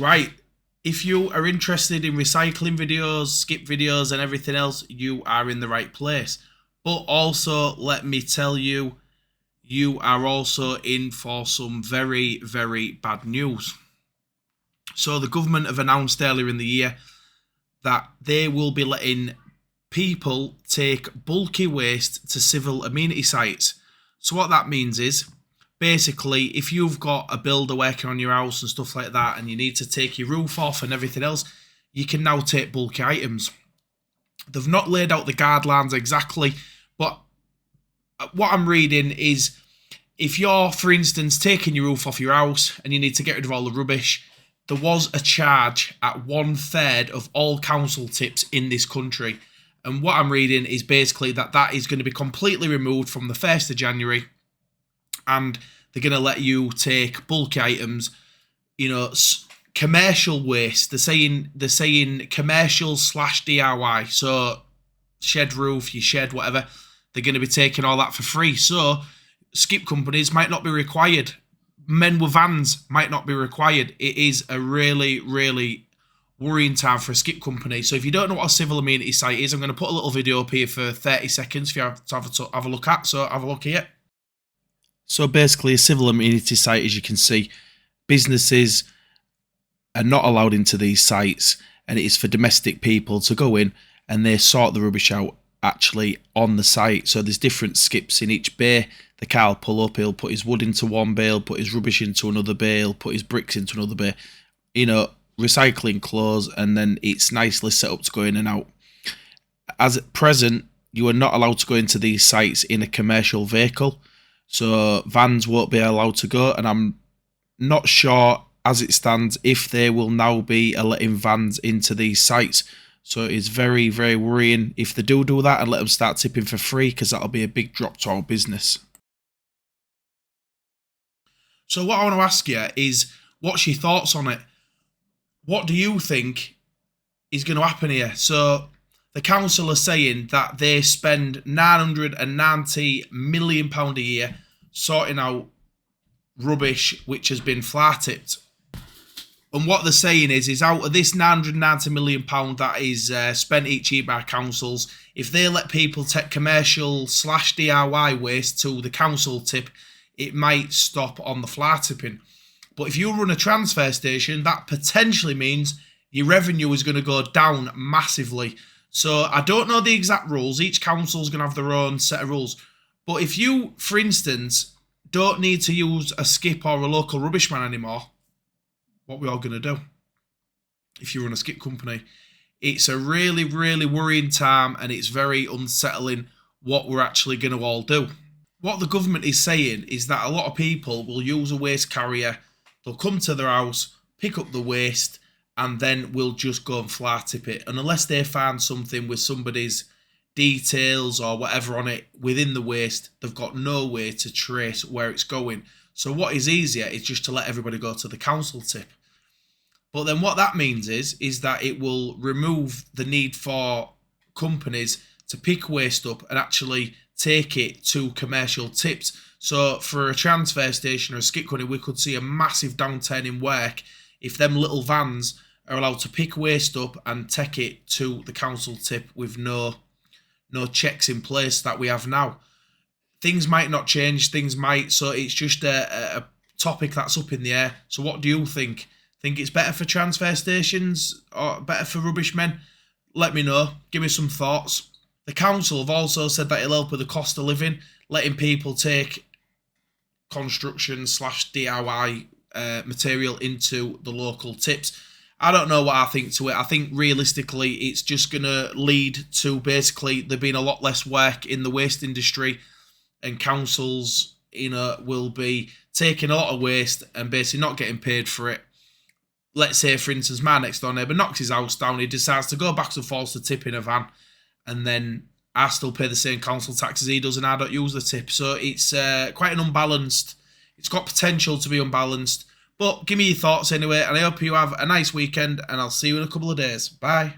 Right, if you are interested in recycling videos, skip videos and everything else, you are in the right place. But also, let me tell you, you are also in for some very, very bad news. So the government have announced earlier in the year that they will be letting people take bulky waste to civil amenity sites. So what that means is, basically, if you've got a builder working on your house and stuff like that, and you need to take your roof off and everything else, you can now take bulky items. They've not laid out the guidelines exactly, but what I'm reading is, if you're, for instance, taking your roof off your house and you need to get rid of all the rubbish, there was a charge at 1/3 of all council tips in this country. And what I'm reading is basically that is going to be completely removed from the 1st of January. And they're going to let you take bulky items, commercial waste. They're saying commercial / DIY. So shed roof, your shed, whatever. They're going to be taking all that for free. So skip companies might not be required. Men with vans might not be required. It is a really, really worrying time for a skip company. So if you don't know what a civil amenity site is, I'm going to put a little video up here for 30 seconds for you to have a look at. So have a look here. So basically, a civil amenity site, as you can see, businesses are not allowed into these sites, and it is for domestic people to go in and they sort the rubbish out actually on the site. So there's different skips in each bay. The car will pull up, he'll put his wood into one bay, he'll put his rubbish into another bay, he'll put his bricks into another bay, recycling clothes, and then it's nicely set up to go in and out. As at present, you are not allowed to go into these sites in a commercial vehicle, so vans won't be allowed to go, and I'm not sure as it stands if they will now be letting vans into these sites. So it's very, very worrying if they do that and let them start tipping for free, because that'll be a big drop to our business. So what I want to ask you is, what's your thoughts on it? What do you think is going to happen here? So the council are saying that they spend £990 million a year sorting out rubbish which has been fly tipped. And what they're saying is out of this £990 million that is spent each year by councils, if they let people take commercial / DIY waste to the council tip, it might stop on the fly tipping. But if you run a transfer station, that potentially means your revenue is going to go down massively. So I don't know the exact rules. Each council is going to have their own set of rules. But if you, for instance, don't need to use a skip or a local rubbish man anymore, what are we all going to do if you run a skip company? It's a really, really worrying time, and it's very unsettling what we're actually going to all do. What the government is saying is that a lot of people will use a waste carrier, they'll come to their house, pick up the waste, and then we'll just go and fly tip it. And unless they find something with somebody's details or whatever on it within the waste, they've got no way to trace where it's going. So what is easier is just to let everybody go to the council tip. But then what that means is that it will remove the need for companies to pick waste up and actually take it to commercial tips. So for a transfer station or a skip company, we could see a massive downturn in work if them little vans are allowed to pick waste up and take it to the council tip with no checks in place that we have now. Things might not change, things might, so it's just a topic that's up in the air. So what do you think? Think it's better for transfer stations or better for rubbish men? Let me know. Give me some thoughts. The council have also said that it'll help with the cost of living, letting people take construction / DIY material into the local tips. I don't know what I think to it. I think realistically it's just going to lead to basically there being a lot less work in the waste industry, and councils, will be taking a lot of waste and basically not getting paid for it. Let's say, for instance, my next door neighbour knocks his house down, he decides to go back and forth to tip in a van, and then I still pay the same council tax as he does and I don't use the tip. So it's quite an unbalanced, it's got potential to be unbalanced. But give me your thoughts anyway, and I hope you have a nice weekend, and I'll see you in a couple of days. Bye.